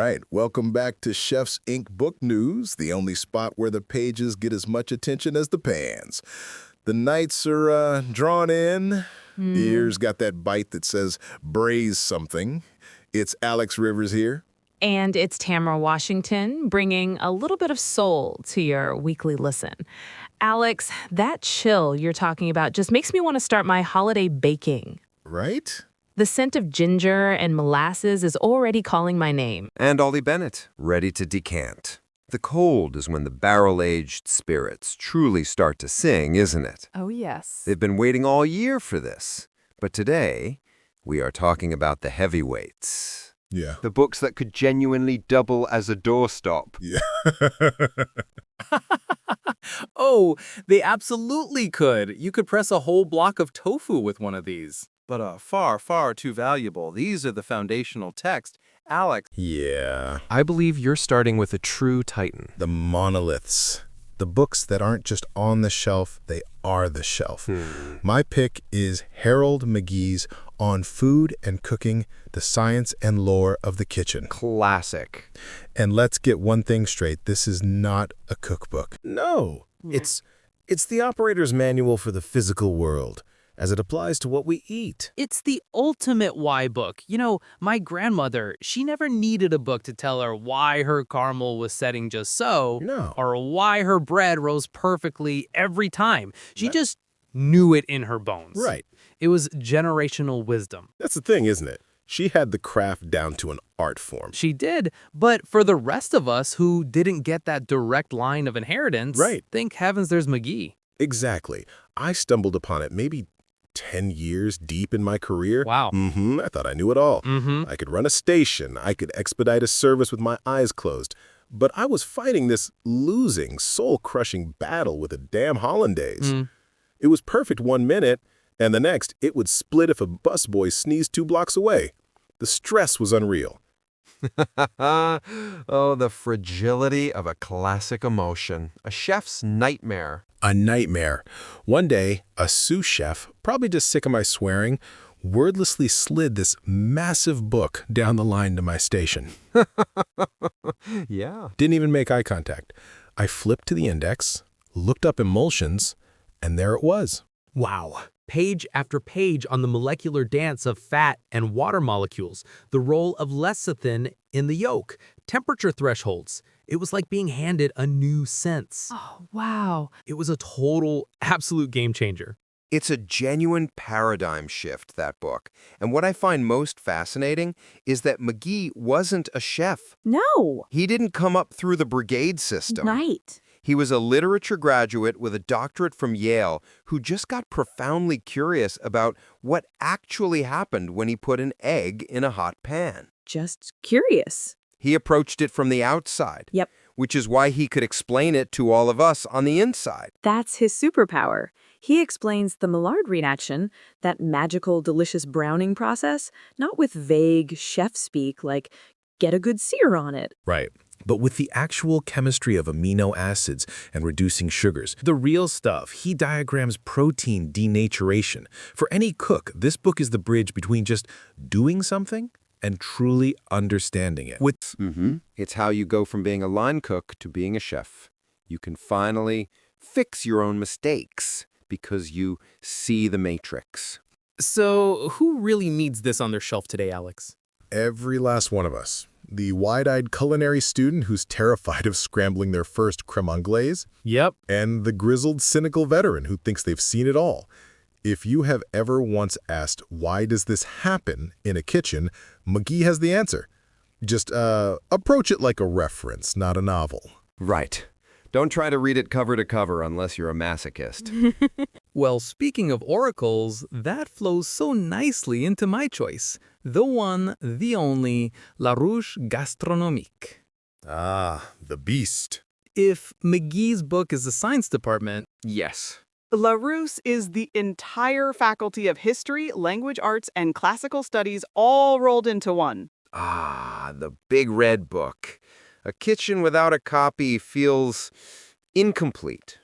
right. Welcome back to Chef's Ink Book News, the only spot where the pages get as much attention as the pans. The nights are drawn in. Ears got that bite that says braise something. It's Alex Rivers here. And it's Tamara Washington, bringing a little bit of soul to your weekly listen. Alex, that chill you're talking about just makes me want to start my holiday baking. Right? The scent of ginger and molasses is already calling my name. And Oliver Bennett, ready to decant. The cold is when the barrel-aged spirits truly start to sing, isn't it? Oh, yes. They've been waiting all year for this. But today, we are talking about the heavyweights. Yeah. The books that could genuinely double as a doorstop. Yeah. Oh, they absolutely could. You could press a whole block of tofu with one of these. But far, far too valuable. These are the foundational text. Alex. Yeah. I believe you're starting with a true titan. The monoliths. The books that aren't just on the shelf, they are the shelf. My pick is Harold McGee's On Food and Cooking, the Science and Lore of the Kitchen. Classic. And let's get one thing straight, this is not a cookbook. No, it's the operator's manual for the physical world, as it applies to what we eat. It's the ultimate why book. You know, my grandmother, she never needed a book to tell her why her caramel was setting just so, No. or why her bread rose perfectly every time. She just knew it in her bones. Right. It was generational wisdom. That's the thing, isn't it? She had the craft down to an art form. She did, but for the rest of us who didn't get that direct line of inheritance, Right. thank heavens there's McGee. Exactly. I stumbled upon it maybe 10 years deep in my career. Wow. I thought I knew it all. I could run a station. I could expedite a service with my eyes closed. But I was fighting this losing, soul-crushing battle with a damn hollandaise. It was perfect 1 minute, and the next, it would split if a busboy sneezed 2 blocks away. The stress was unreal. Oh, the fragility of a classic emotion. A chef's nightmare. A nightmare. One day, a sous chef, probably just sick of my swearing, wordlessly slid this massive book down the line to my station. Yeah. Didn't even make eye contact. I flipped to the index, looked up emulsions, and there it was. Wow. Page after page on the molecular dance of fat and water molecules, the role of lecithin in the yolk, temperature thresholds. It was like being handed a new sense. Oh, wow. It was a total, absolute game changer. It's a genuine paradigm shift, that book. And what I find most fascinating is that McGee wasn't a chef. No. He didn't come up through the brigade system. Right. He was a literature graduate with a doctorate from Yale who just got profoundly curious about what actually happened when he put an egg in a hot pan. Just curious. He approached it from the outside. Yep. Which is why he could explain it to all of us on the inside. That's his superpower. He explains the Maillard reaction, that magical, delicious browning process, not with vague chef speak like, get a good sear on it. Right. But with the actual chemistry of amino acids and reducing sugars, the real stuff, he diagrams protein denaturation. For any cook, this book is the bridge between just doing something and truly understanding it. It's how you go from being a line cook to being a chef. You can finally fix your own mistakes because you see the matrix. So, who really needs this on their shelf today, Alex? Every last one of us. The wide-eyed culinary student who's terrified of scrambling their first creme anglaise, Yep. and the grizzled, cynical veteran who thinks they've seen it all. If you have ever once asked, why does this happen in a kitchen, McGee has the answer. Just approach it like a reference, not a novel. Right. Don't try to read it cover to cover unless you're a masochist. Well, speaking of oracles, that flows so nicely into my choice. The one, the only, Larousse Gastronomique. Ah, the beast. If McGee's book is the science department, Yes. Larousse is the entire faculty of history, language arts, and classical studies all rolled into one. Ah, the big red book. A kitchen without a copy feels incomplete,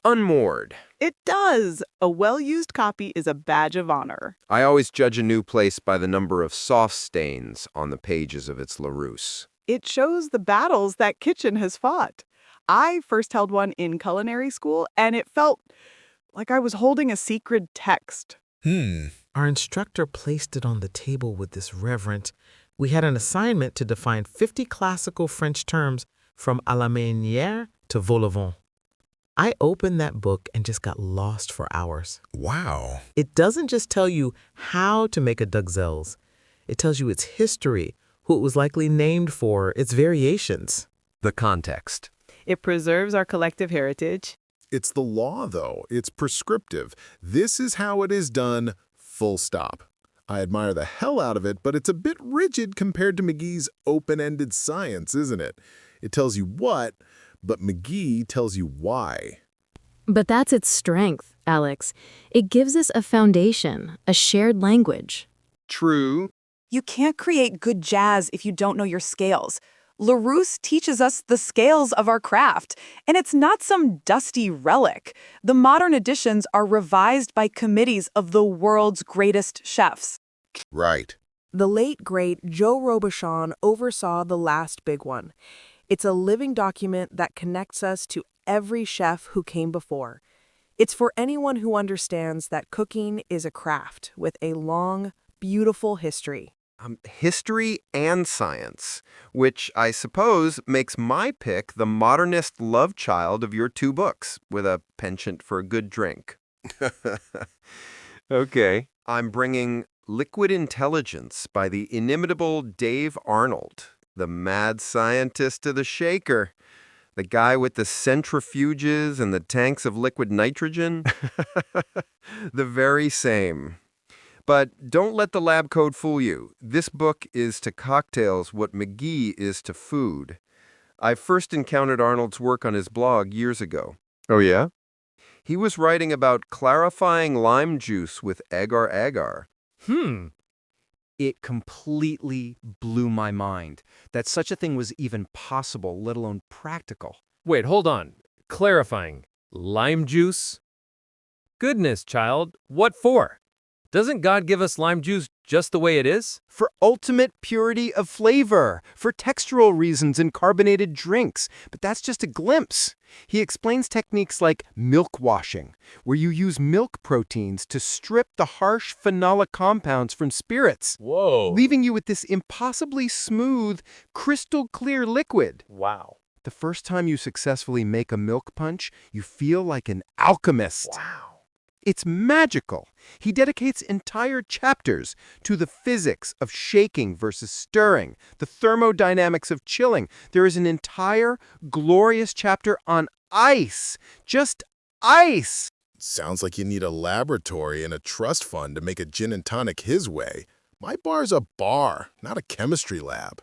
unmoored. It does. A well-used copy is a badge of honor. I always judge a new place by the number of soft stains on the pages of its Larousse. It shows the battles that kitchen has fought. I first held one in culinary school, and it felt like I was holding a secret text. Our instructor placed it on the table with this reverent. We had an assignment to define 50 classical French terms from à la manière to vol au vent. I opened that book and just got lost for hours. Wow. It doesn't just tell you how to make a duxelles. It tells you its history, who it was likely named for, its variations. The context. It preserves our collective heritage. It's the law, though. It's prescriptive. This is how it is done, full stop. I admire the hell out of it, but it's a bit rigid compared to McGee's open-ended science, isn't it? It tells you what, but McGee tells you why. But that's its strength, Alex. It gives us a foundation, a shared language. True. You can't create good jazz if you don't know your scales. Larousse teaches us the scales of our craft, and it's not some dusty relic. The modern editions are revised by committees of the world's greatest chefs. Right. The late, great Joe Robuchon oversaw the last big one. It's a living document that connects us to every chef who came before. It's for anyone who understands that cooking is a craft with a long, beautiful history. History and science, which I suppose makes my pick the modernist love child of your two books, with a penchant for a good drink. Okay. I'm bringing Liquid Intelligence by the inimitable Dave Arnold, the mad scientist to the shaker, the guy with the centrifuges and the tanks of liquid nitrogen. The very same. But don't let the lab coat fool you. This book is to cocktails what McGee is to food. I first encountered Arnold's work on his blog years ago. Oh, yeah? He was writing about clarifying lime juice with agar-agar. It completely blew my mind that such a thing was even possible, let alone practical. Wait, hold on. Clarifying. Lime juice? Goodness, child. What for? Doesn't God give us lime juice just the way it is? For ultimate purity of flavor, for textural reasons in carbonated drinks. But that's just a glimpse. He explains techniques like milk washing, where you use milk proteins to strip the harsh phenolic compounds from spirits. Whoa. Leaving you with this impossibly smooth, crystal clear liquid. Wow. The first time you successfully make a milk punch, you feel like an alchemist. Wow. It's magical. He dedicates entire chapters to the physics of shaking versus stirring, the thermodynamics of chilling. There is an entire glorious chapter on ice. Just ice. Sounds like you need a laboratory and a trust fund to make a gin and tonic his way. My bar's a bar, not a chemistry lab.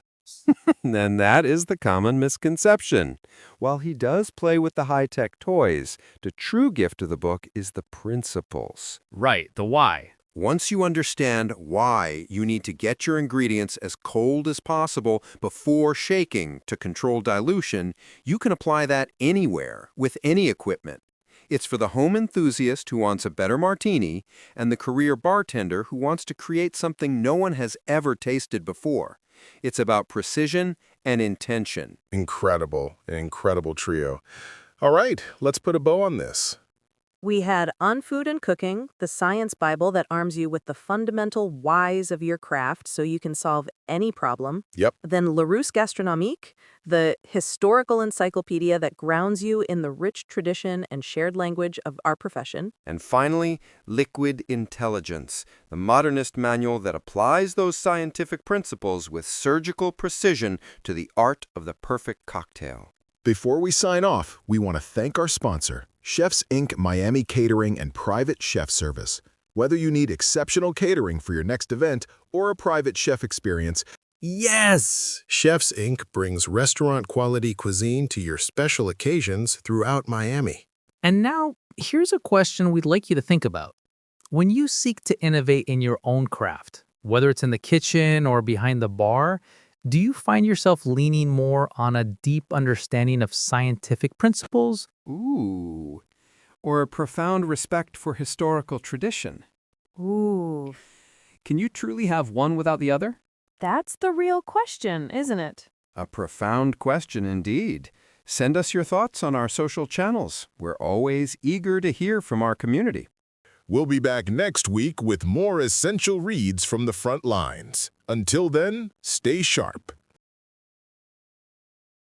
And that is the common misconception. While he does play with the high-tech toys, the true gift of the book is the principles. Right, the why. Once you understand why you need to get your ingredients as cold as possible before shaking to control dilution, you can apply that anywhere with any equipment. It's for the home enthusiast who wants a better martini and the career bartender who wants to create something no one has ever tasted before. It's about precision and intention. Incredible, an incredible trio. All right, let's put a bow on this. We had On Food and Cooking, the science Bible that arms you with the fundamental whys of your craft so you can solve any problem. Yep. Then Larousse Gastronomique, the historical encyclopedia that grounds you in the rich tradition and shared language of our profession. And finally, Liquid Intelligence, the modernist manual that applies those scientific principles with surgical precision to the art of the perfect cocktail. Before we sign off, we want to thank our sponsor, Chefs Inc. Miami Catering and Private Chef Service. Whether you need exceptional catering for your next event or a private chef experience, yes! Chefs Inc. brings restaurant-quality cuisine to your special occasions throughout Miami. And now, here's a question we'd like you to think about. When you seek to innovate in your own craft, whether it's in the kitchen or behind the bar, do you find yourself leaning more on a deep understanding of scientific principles? Ooh. Or a profound respect for historical tradition? Ooh. Can you truly have one without the other? That's the real question, isn't it? A profound question indeed. Send us your thoughts on our social channels. We're always eager to hear from our community. We'll be back next week with more essential reads from the front lines. Until then, stay sharp.